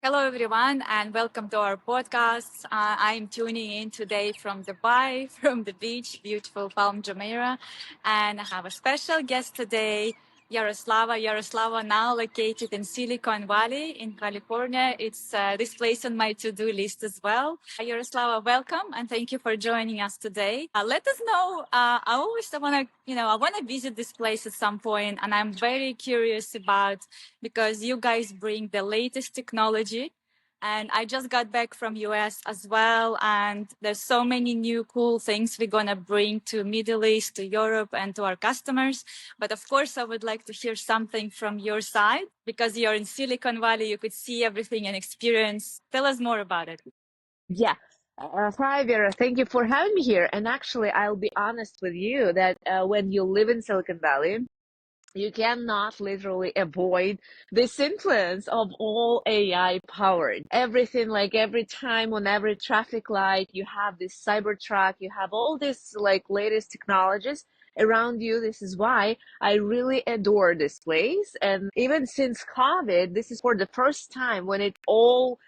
Hello, everyone, and welcome to our podcast. I'm tuning in today from Dubai, from the beach, beautiful Palm Jumeirah, and I have a special guest today, Yaroslava. Yaroslava, now located in Silicon Valley in California. It's this place on my to-do list as well. Yaroslava, welcome, and thank you for joining us today. Let us know. I always want to, I want to visit this place at some point, and I'm very curious about because you guys bring the latest technology. And I just got back from US as well. And there's so many new cool things we're going to bring to Middle East, to Europe, and to our customers. But of course, I would like to hear something from your side because you're in Silicon Valley. You could see everything and experience. Tell us more about it. Yeah. Hi, Vera. Thank you for having me here. And actually, I'll be honest with you that when you live in Silicon Valley, you cannot literally avoid this influence of all AI powered. Everything, like every time on every traffic light, you have this cyber truck, you have all this like latest technologies around you. This is why I really adore this place. And even since COVID, this is for the first time when it all,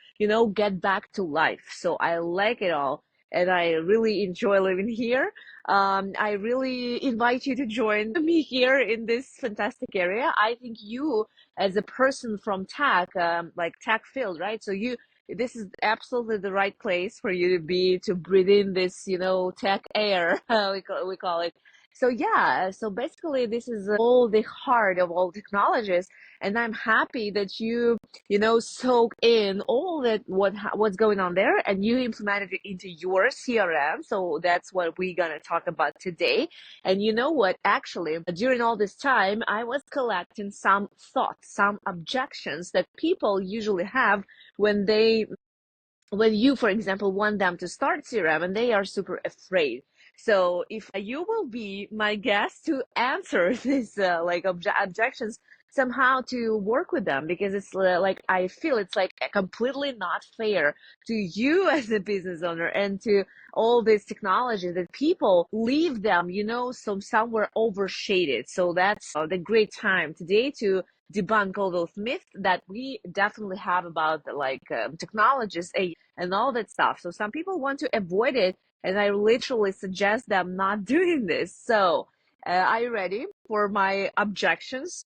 get back to life. So I like it all. And I really enjoy living here. I really invite you to join me here in this fantastic area. I think you, as a person from tech, like tech field, right? So this is absolutely the right place for you to be, to breathe in this, tech air, we call it. So yeah, so basically this is all the heart of all technologies. And I'm happy that you soak in all that what's going on there, and you implemented it into your CRM. So that's what we're gonna talk about today. And you know what? Actually, during all this time, I was collecting some thoughts, some objections that people usually have when you, for example, want them to start CRM and they are super afraid. So if you will be my guest to answer these objections, somehow to work with them, because it's like I feel it's like completely not fair to you as a business owner and to all this technology that people leave them, somewhere overshaded. So that's the great time today to debunk all those myths that we definitely have about technologies and all that stuff. So some people want to avoid it, and I literally suggest them not doing this. So are you ready for my objections?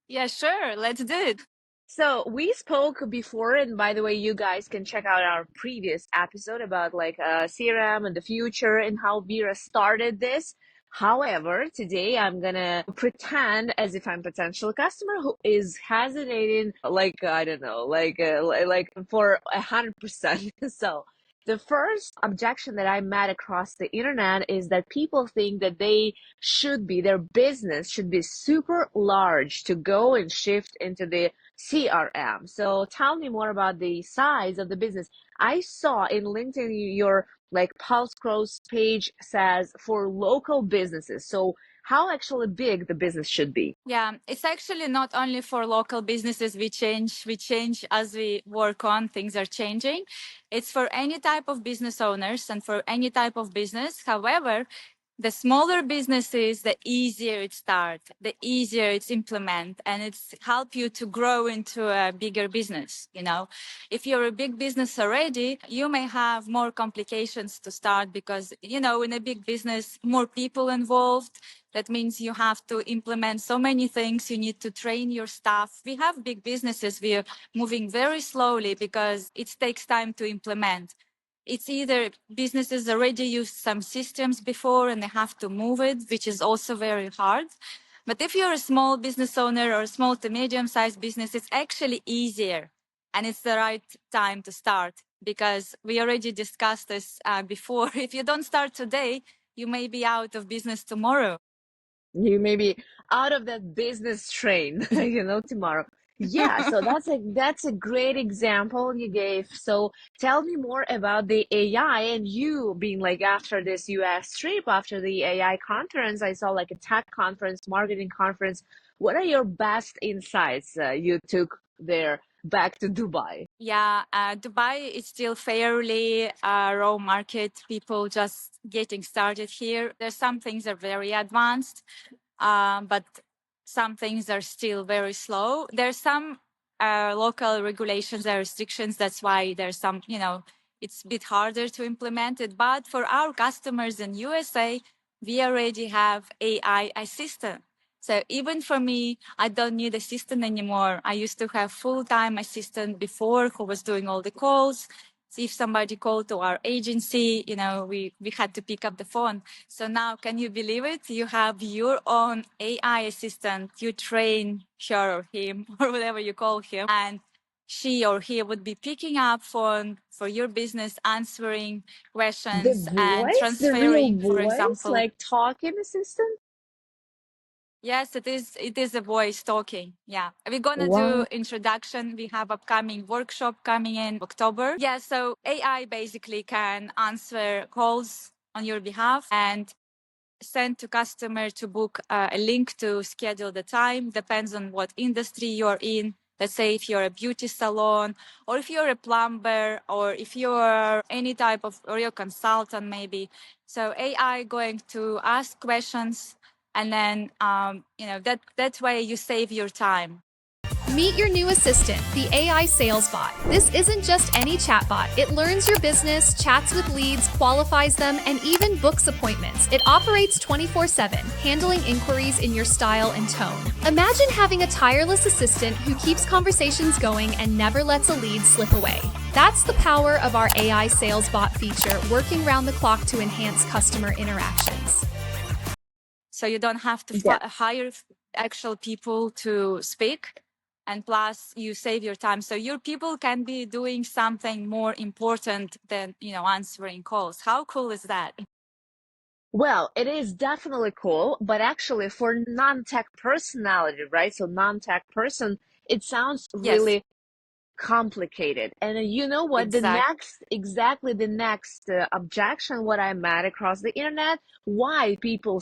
Yeah, sure. Let's do it. So we spoke before, and by the way, you guys can check out our previous episode about CRM and the future and how Vera started this. However, today I'm gonna pretend as if I'm a potential customer who is hesitating, I don't know, for 100%. So the first objection that I met across the internet is that people think that their business should be super large to go and shift into the CRM. So tell me more about the size of the business. I saw in LinkedIn your Pulse Growth page says for local businesses. So how actually big the business should be? Yeah, it's actually not only for local businesses. We change as we work on, things are changing. It's for any type of business owners and for any type of business. However, the smaller businesses, the easier it start, the easier it's implement, and it's help you to grow into a bigger business. If you're a big business already, you may have more complications to start because, in a big business, more people involved. That means you have to implement so many things. You need to train your staff. We have big businesses. We are moving very slowly because it takes time to implement. It's either businesses already used some systems before and they have to move it, which is also very hard. But if you're a small business owner or a small to medium sized business, it's actually easier. And it's the right time to start because we already discussed this before. If you don't start today, you may be out of business tomorrow. You may be out of that business train, tomorrow. Yeah, so that's a great example you gave. So tell me more about the AI and you being after this US trip, after the AI conference. I saw a tech conference, marketing conference. What are your best insights you took there back to Dubai? Yeah, Dubai is still fairly raw market. People just getting started here. There's some things are very advanced, but some things are still very slow. There's some local regulations and restrictions. That's why there's some, it's a bit harder to implement it. But for our customers in USA, we already have AI assistant. So even for me, I don't need assistant anymore. I used to have full-time assistant before who was doing all the calls. So if somebody called to our agency, we had to pick up the phone. So now, can you believe it? You have your own AI assistant. You train her or him or whatever you call him, and she or he would be picking up phone for your business, answering The questions and voice, the real transferring, for voice, example. like talking assistant? Yes, it is. It is a voice talking. Yeah. We're gonna do Wow. introduction. We have upcoming workshop coming in October. Yeah. So AI basically can answer calls on your behalf and send to customer to book a link to schedule the time. Depends on what industry you're in. Let's say if you're a beauty salon, or if you're a plumber, or if you're any type of, or you're a consultant maybe. So AI going to ask questions, and then that way you save your time. Meet your new assistant, the AI sales bot. This isn't just any chatbot. It learns your business, chats with leads, qualifies them, and even books appointments. It operates 24/7, handling inquiries in your style and tone. Imagine having a tireless assistant who keeps conversations going and never lets a lead slip away. That's the power of our AI sales bot feature, working round the clock to enhance customer interactions. So you don't have to Yeah. hire actual people to speak, and plus you save your time. So your people can be doing something more important than answering calls. How cool is that? Well, it is definitely cool, but actually for non-tech personality, right? So non-tech person, it sounds Yes, really complicated. And you know what? exactly. Exactly the next objection, what I met across the internet, why people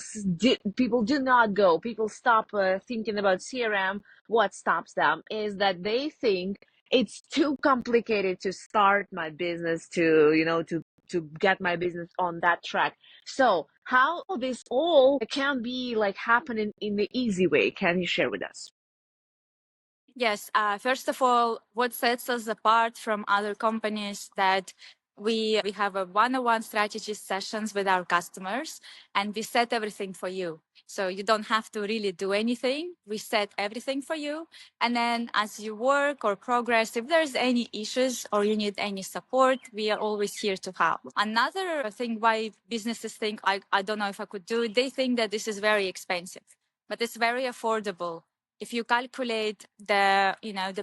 do not go, people stop thinking about CRM. What stops them is that they think it's too complicated to start my business, to get my business on that track. So how this all can be like happening in the easy way? Can you share with us? Yes. First of all, what sets us apart from other companies that we have a one-on-one strategy sessions with our customers, and we set everything for you. So you don't have to really do anything. We set everything for you. And then as you work or progress, if there's any issues or you need any support, we are always here to help. Another thing why businesses think, I don't know if I could do it, they think that this is very expensive, but it's very affordable. If you calculate the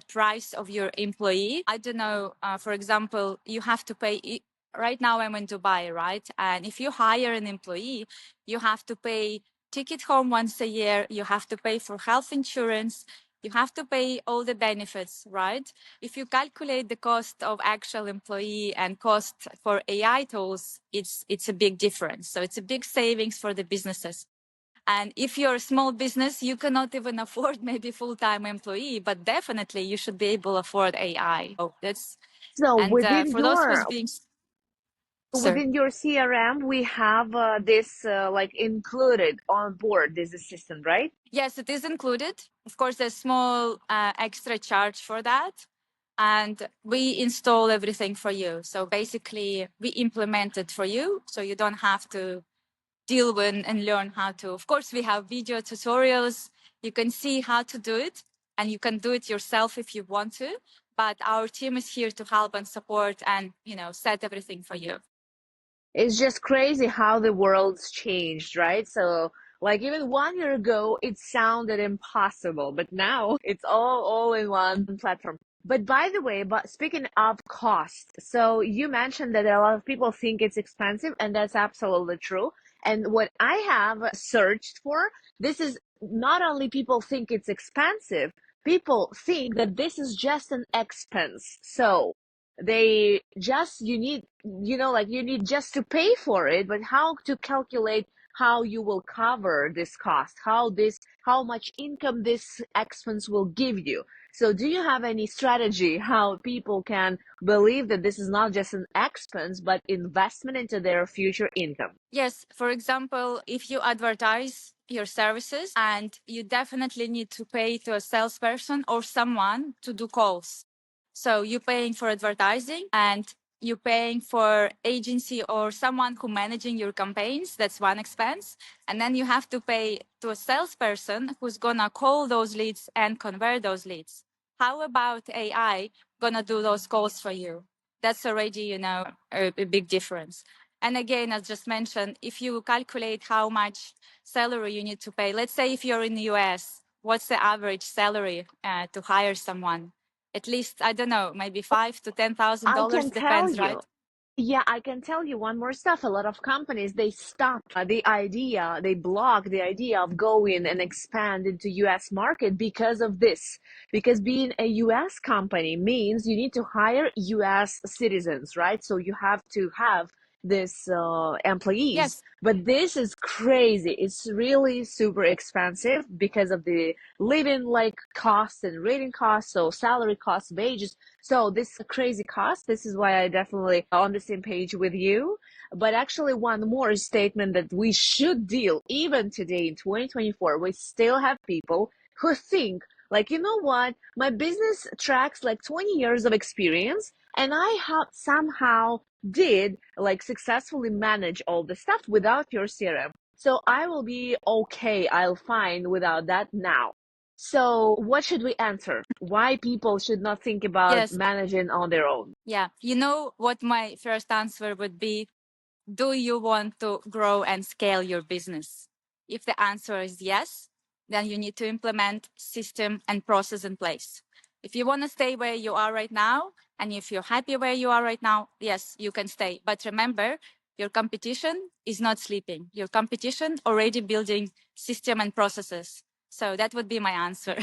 price of your employee, I don't know, for example, you have to pay. Right now I'm in Dubai, right? And if you hire an employee, you have to pay ticket home once a year, you have to pay for health insurance, you have to pay all the benefits, right? If you calculate the cost of actual employee and cost for AI tools, it's a big difference. So it's a big savings for the businesses. And if you're a small business, you cannot even afford maybe full-time employee, but definitely you should be able to afford AI. Oh, that's So and for those who's being, sir. within your CRM, we have this like included on board this assistant, right? Yes, it is included. Of course, there's small extra charge for that. And we install everything for you. So basically, we implement it for you. So you don't have to deal with and learn how to. Of course, we have video tutorials. You can see how to do it, and you can do it yourself if you want to. But our team is here to help and support and set everything for you. It's just crazy how the world's changed, right? So like even 1 year ago, it sounded impossible, but now it's all in one platform. But by the way, but speaking of cost, so you mentioned that a lot of people think it's expensive, and that's absolutely true. And what I have searched for, this is not only people think it's expensive, people think that this is just an expense. So they just you need just to pay for it, but how to calculate how you will cover this cost, how much income this expense will give you. So do you have any strategy how people can believe that this is not just an expense but investment into their future income? Yes, for example, if you advertise your services, and you definitely need to pay to a salesperson or someone to do calls. So you're paying for advertising and you're paying for agency or someone who managing your campaigns. That's one expense. And then you have to pay to a salesperson who's gonna call those leads and convert those leads. How about AI gonna do those calls for you? That's already, a big difference. And again, as just mentioned, if you calculate how much salary you need to pay, let's say if you're in the US, what's the average salary to hire someone? At least, I don't know, maybe five to ten thousand I dollars can tell depends, right? you. Yeah, I can tell you one more stuff. A lot of companies, they stop the idea, they block the idea of going and expand into US market because of this. Because being a US company means you need to hire US citizens, right? So you have to have this employees. Yes, But this is crazy. It's really super expensive because of the living like costs and reading costs, so salary costs, wages. So this is a crazy cost. This is why I definitely on the same page with you. But actually, one more statement that we should deal, even today in 2024, we still have people who think like, you know what? My business tracks like 20 years of experience, and I have somehow did like successfully manage all the stuff without your CRM. So I will be okay. I'll fine without that now. So, what should we answer? Why people should not think about yes, managing on their own? yeah. You know what my first answer would be? Do you want to grow and scale your business? If the answer is yes, then you need to implement system and process in place. If you want to stay where you are right now, and if you're happy where you are right now, yes, you can stay. But remember, your competition is not sleeping. Your competition already building system and processes. So that would be my answer.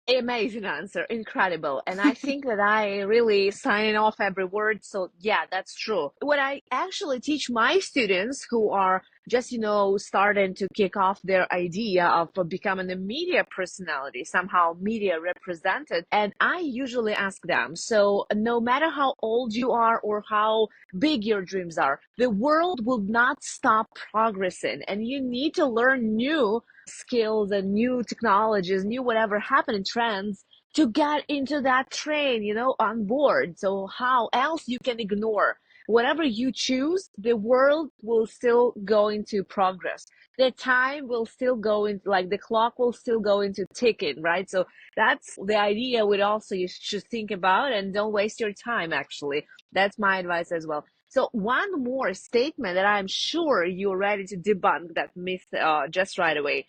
Amazing answer, incredible. And I think that I really signing off every word. So yeah, that's true. What I actually teach my students who are just, starting to kick off their idea of becoming a media personality, somehow media represented. And I usually ask them, so no matter how old you are or how big your dreams are, the world will not stop progressing and you need to learn new skills and new technologies, new whatever happening trends to get into that train, on board. So how else you can ignore whatever you choose, the world will still go into progress. The time will still go into like the clock will still go into ticking, right? So that's the idea would also you should think about and don't waste your time actually. That's my advice as well. So one more statement that I'm sure you're ready to debunk that myth just right away.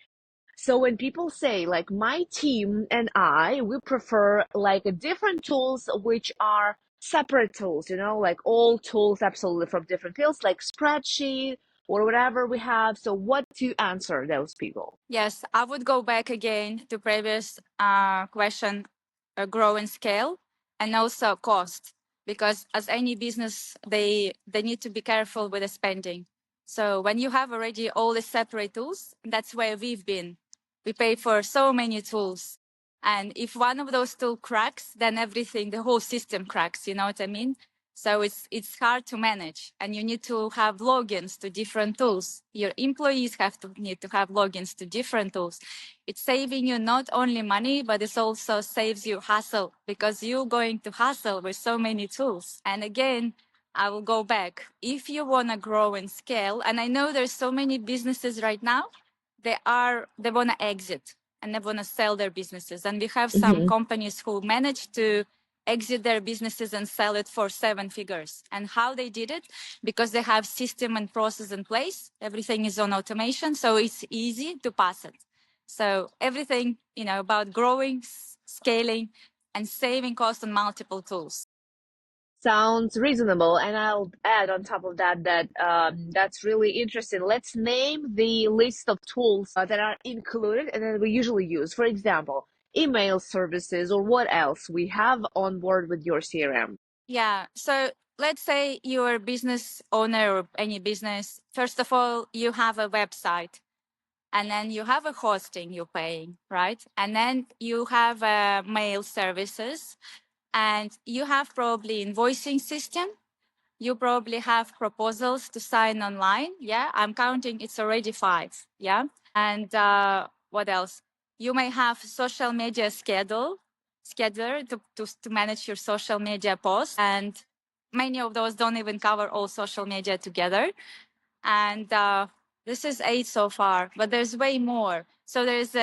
So when people say like my team and I, we prefer like different tools which are separate tools, like all tools absolutely from different fields, like spreadsheet or whatever we have. So what to answer those people? Yes, I would go back again to previous question, grow and scale, and also cost, because as any business, they need to be careful with the spending. So when you have already all the separate tools, that's where we've been. We pay for so many tools, and if one of those tools cracks, then everything, the whole system cracks. You know what I mean? So it's hard to manage, and you need to have logins to different tools. Your employees need to have logins to different tools. It's saving you not only money, but it also saves you hassle, because you're going to hustle with so many tools. And again, I will go back. If you want to grow and scale, and I know there's so many businesses right now, they want to exit and they want to sell their businesses. And we have some Mhm. companies who manage to exit their businesses and sell it for 7 figures. And how they did it? Because they have system and process in place. Everything is on automation, so it's easy to pass it. So everything, about growing, scaling, and saving cost on multiple tools. Sounds reasonable, and I'll add on top of that that that's really interesting. Let's name the list of tools that are included and that we usually use. For example, email services, or what else we have on board with your CRM. Yeah. So let's say you're a business owner or any business. First of all, you have a website, and then you have a hosting you're paying, right? And then you have mail services, and you have probably invoicing system. You probably have proposals to sign online. Yeah, I'm counting. It's already 5. Yeah. And what else? You may have social media scheduler to manage your social media posts. And many of those don't even cover all social media together. And this is 8 so far, but there's way more. So there's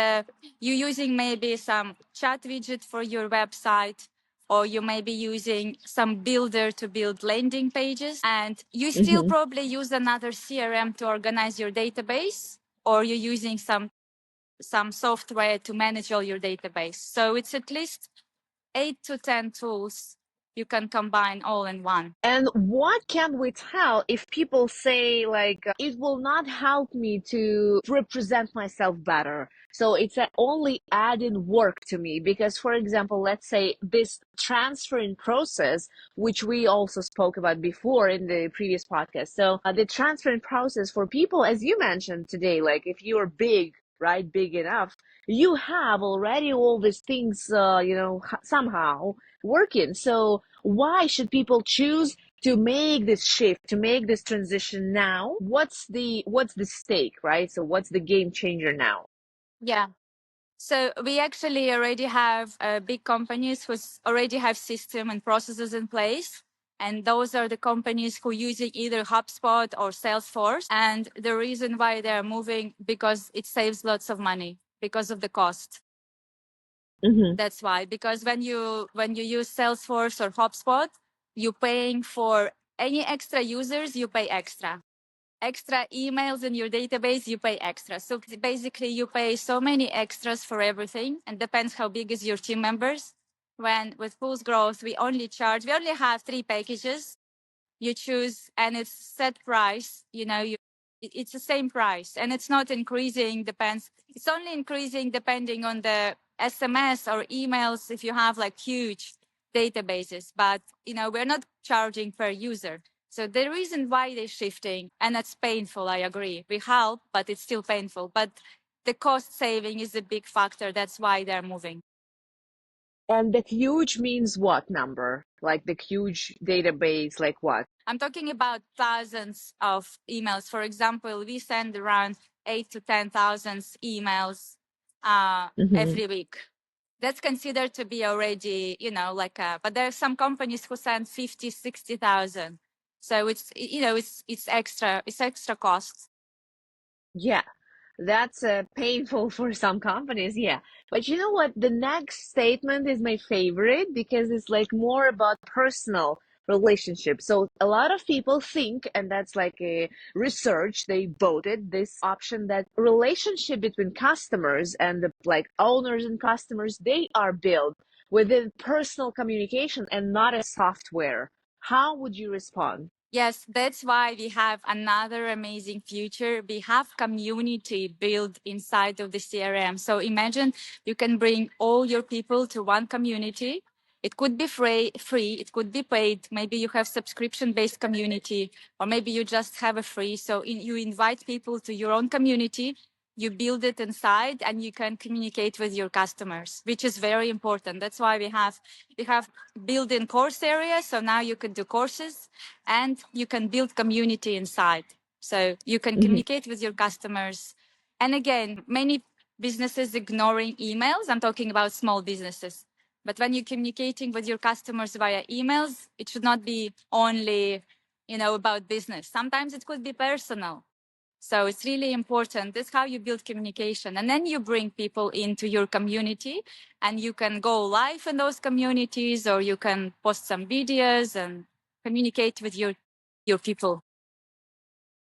you using maybe some chat widget for your website, or you may be using some builder to build landing pages, and you still probably use another CRM to organize your database, or you're using some software to manage all your database. So it's at least 8 to 10 tools you can combine all in one. And what can we tell if people say, like, it will not help me to represent myself better? So it's only adding work to me. Because, for example, let's say this transferring process, which we also spoke about before in the previous podcast. So the transferring process for people, as you mentioned today, like if you're big, right, big enough, you have already all these things, somehow working. So why should people choose to make this shift, to make this transition now? What's the stake, right? So what's the game changer now? Yeah. So we actually already have big companies who already have system and processes in place. And those are the companies who are using either HubSpot or Salesforce. And the reason why they're moving, because it saves lots of money because of the cost. That's why. Because when you use Salesforce or HubSpot, you're paying for any extra users, you pay extra emails in your database, you pay extra. So basically you pay so many extras for everything, and depends how big is your team members. When with Pulse Growth, we only have 3 packages. You choose, and it's set price, it's the same price, and it's not increasing, it's only increasing depending on the SMS or emails if you have like huge databases, but we're not charging per user. So the reason why they're shifting, and it's painful, I agree. We help, but it's still painful. But the cost saving is a big factor. That's why they're moving. And the huge means what number? Like the huge database, like what? I'm talking about thousands of emails. For example, we send around 8 to 10,000 emails every week. That's considered to be already, but there are some companies who send 50, 60,000. So it's extra costs. Yeah, that's painful for some companies. Yeah. But you know what? The next statement is my favorite because it's like more about personal relationship. So a lot of people think, and that's like a research, they voted this option that relationship between customers and the like owners and customers, they are built within personal communication and not a software. How would you respond? Yes, that's why we have another amazing feature. We have community built inside of the CRM. So imagine you can bring all your people to one community. It could be free, it could be paid. Maybe you have subscription-based community, or maybe you just have a free. So you invite people to your own community, you build it inside, and you can communicate with your customers, which is very important. That's why we have built-in course areas. So now you can do courses, and you can build community inside. So you can communicate with your customers. And again, many businesses ignoring emails. I'm talking about small businesses. But when you're communicating with your customers via emails, it should not be only, about business. Sometimes it could be personal. So it's really important. That's how you build communication. And then you bring people into your community, and you can go live in those communities, or you can post some videos and communicate with your people.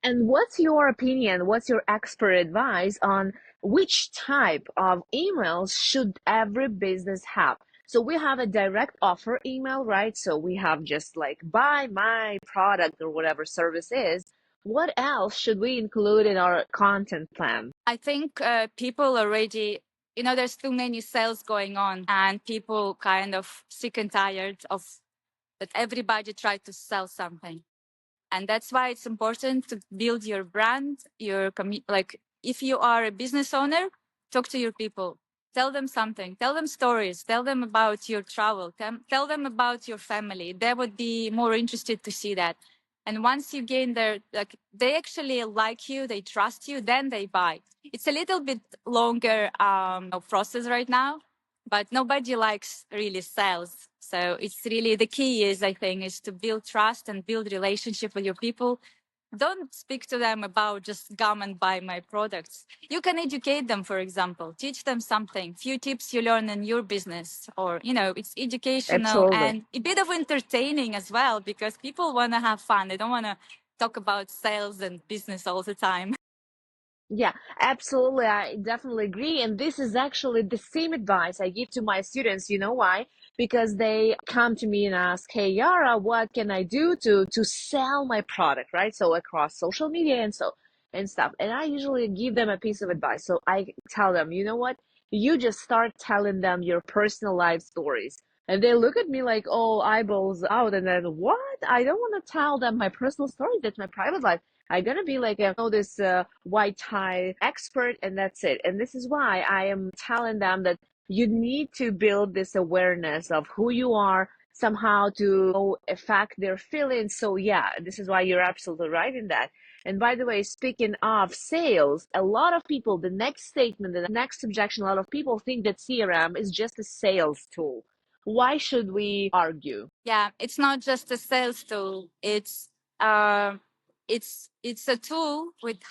And what's your opinion? What's your expert advice on which type of emails should every business have? So we have a direct offer email, right? So we have just like buy my product or whatever service is. What else should we include in our content plan? I think people already, there's too many sales going on, and people kind of sick and tired of that everybody try to sell something. And that's why it's important to build your brand, like if you are a business owner, talk to your people, tell them something, tell them stories, tell them about your travel, tell them about your family. They would be more interested to see that. And once you gain their, like, they actually like you, they trust you, then they buy. It's a little bit longer process right now, but nobody likes really sales. So it's really, the key is, I think, is to build trust and build relationship with your people. Don't speak to them about just come and buy my products. You can educate them, for example, teach them something, few tips you learn in your business, or, it's educational Absolutely. and a bit of entertaining as well, because people want to have fun. They don't want to talk about sales and business all the time. Yeah, absolutely. I definitely agree. And this is actually the same advice I give to my students. You know why? Because they come to me and ask, "Hey, Yara, what can I do to sell my product?" Right? So across social media and stuff. And I usually give them a piece of advice. So I tell them, you know what? You just start telling them your personal life stories. And they look at me like, oh, eyeballs out. And then, what? I don't want to tell them my personal stories. That's my private life. I'm gonna be like this white tie expert, and that's it. And this is why I am telling them that you need to build this awareness of who you are somehow to affect their feelings. So yeah, this is why you're absolutely right in that. And by the way, speaking of sales, a lot of people, the next statement, the next objection, a lot of people think that CRM is just a sales tool. Why should we argue? Yeah, it's not just a sales tool. Uh, it's a tool which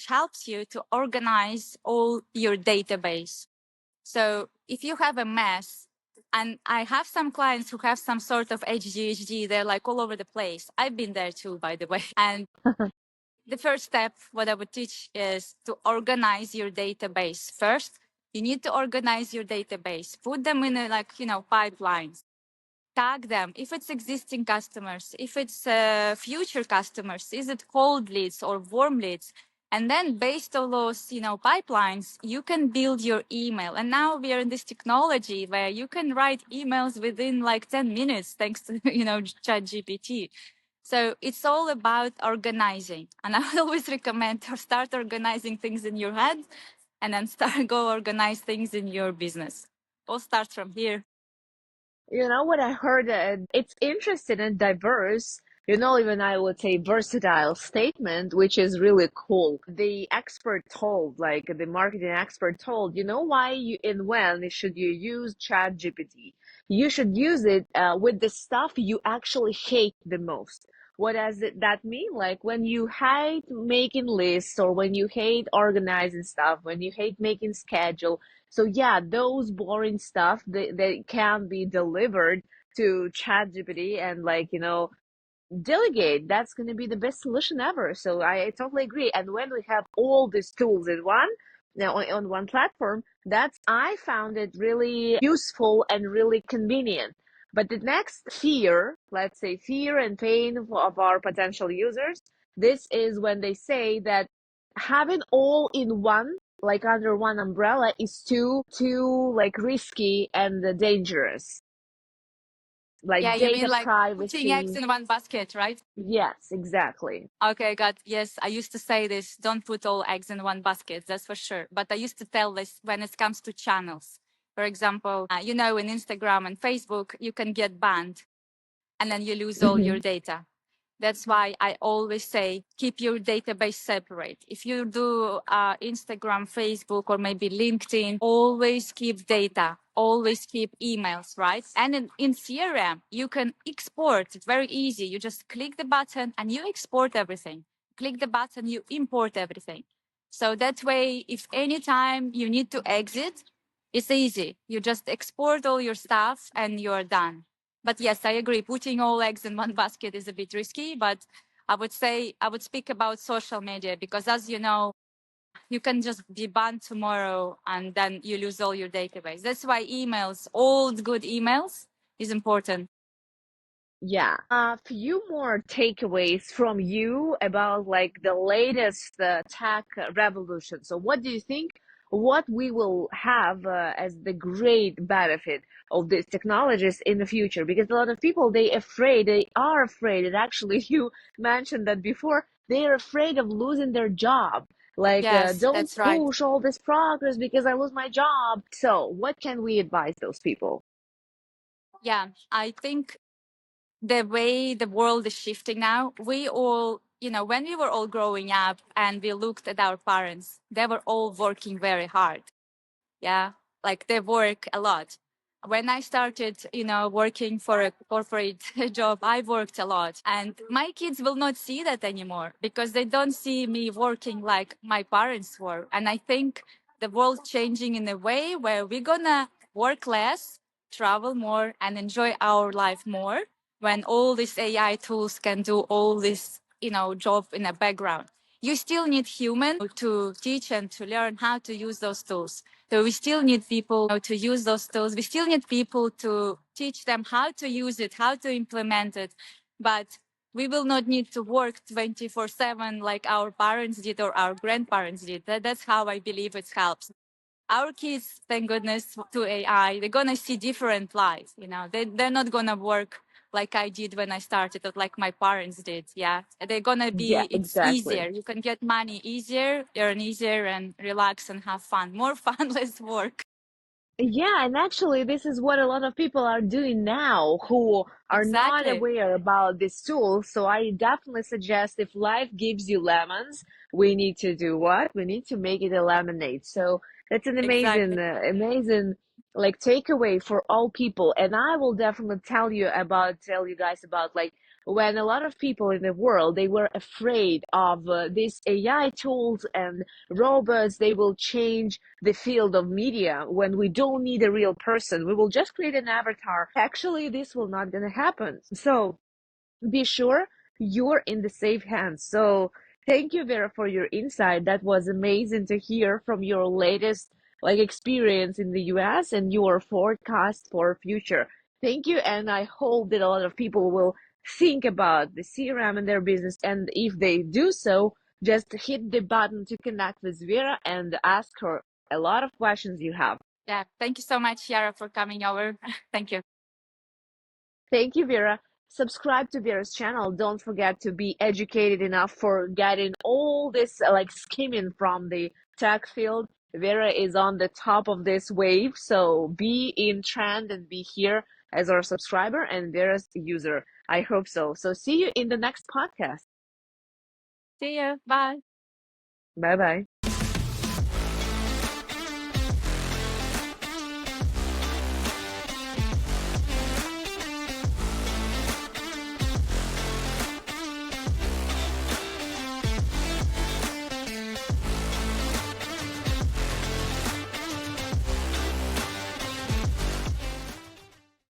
helps you to organize all your database. So if you have a mess, and I have some clients who have some sort of HGHG, they're like all over the place. I've been there too, by the way. And the first step, what I would teach is to organize your database. First, you need to organize your database, put them in pipelines, tag them. If it's existing customers, if it's future customers, is it cold leads or warm leads? And then based on those, pipelines, you can build your email. And now we are in this technology where you can write emails within like 10 minutes, thanks to, ChatGPT. So it's all about organizing. And I would always recommend to start organizing things in your head and then go organize things in your business. All starts from here. You know what I heard? It's interesting and diverse. Even I would say versatile statement, which is really cool. The expert told, like the marketing expert told, why you and when should you use Chat GPT? You should use it with the stuff you actually hate the most. What does that mean? Like when you hate making lists or when you hate organizing stuff, when you hate making schedule, so yeah, those boring stuff they can be delivered to ChatGPT and delegate. That's going to be the best solution ever. So I totally agree. And when we have all these tools in one, now on one platform, I found it really useful and really convenient. But the next fear, let's say fear and pain of our potential users, this is when they say that having all in one, like under one umbrella, is too like risky and dangerous, Yeah, like you mean data like putting eggs privacy. in one basket, right? Yes, exactly. Okay, got. Yes, I used to say this, don't put all eggs in one basket, that's for sure. But I used to tell this when it comes to channels. For example, in Instagram and Facebook, you can get banned and then you lose all your Hmm. data. That's why I always say keep your database separate. If you do Instagram, Facebook, or maybe LinkedIn, always keep data, always keep emails, right? And in CRM, you can export. It's very easy. You just click the button and you export everything. Click the button, you import everything. So that way, if anytime you need to exit, it's easy. You just export all your stuff and you're done. But yes, I agree. Putting all eggs in one basket is a bit risky, but I would speak about social media because as you know, you can just be banned tomorrow and then you lose all your database. That's why emails, old good emails is important. Yeah. A few more takeaways from you about like the latest tech revolution. So what do you think what we will have as the great benefit of these technologies in the future? Because a lot of people they are afraid, and actually you mentioned that before, they are afraid of losing their job. Like Yes, don't that's right. push all this progress because I lose my job. So what can we advise those people? Yeah, I think the way the world is shifting now, we all, when we were all growing up and we looked at our parents, they were all working very hard. Yeah, like they work a lot. When I started, working for a corporate job, I worked a lot. And my kids will not see that anymore because they don't see me working like my parents were. And I think the world changing in a way where we're gonna work less, travel more, and enjoy our life more when all these AI tools can do all this, job in the background. You still need human to teach and to learn how to use those tools. So we still need people to use those tools. We still need people to teach them how to use it, how to implement it. But we will not need to work 24/7 like our parents did or our grandparents did. That's how I believe it helps. Our kids, thank goodness to AI, they're going to see different lives. They're not going to work like I did when I started, or like my parents did. Yeah. They're going to Yeah, be, it's exactly. easier. You can get money easier, earn easier, and relax and have fun. More fun, less work. Yeah, and actually, this is what a lot of people are doing now who are not Exactly. aware about this tool. So I definitely suggest if life gives you lemons, we need to do what? We need to make it a lemonade. So that's an amazing, Exactly. amazing like takeaway for all people. And I will definitely tell you guys about like when a lot of people in the world they were afraid of these AI tools and robots, they will change the field of media when we don't need a real person. We will just create an avatar. Actually, this will not gonna happen. So be sure you're in the safe hands. So thank you, Vera, for your insight. That was amazing to hear from your latest like experience in the US and your forecast for future. Thank you, and I hope that a lot of people will think about the CRM in their business, and if they do so, just hit the button to connect with Vera and ask her a lot of questions you have. Yeah. Thank you so much, Yara, for coming over. Thank you. Thank you, Vera. Subscribe to Vera's channel. Don't forget to be educated enough for getting all this like skimming from the tech field. Vera is on the top of this wave, so be in trend and be here as our subscriber and Vera's user. I hope so. So see you in the next podcast. See you. Bye. Bye bye.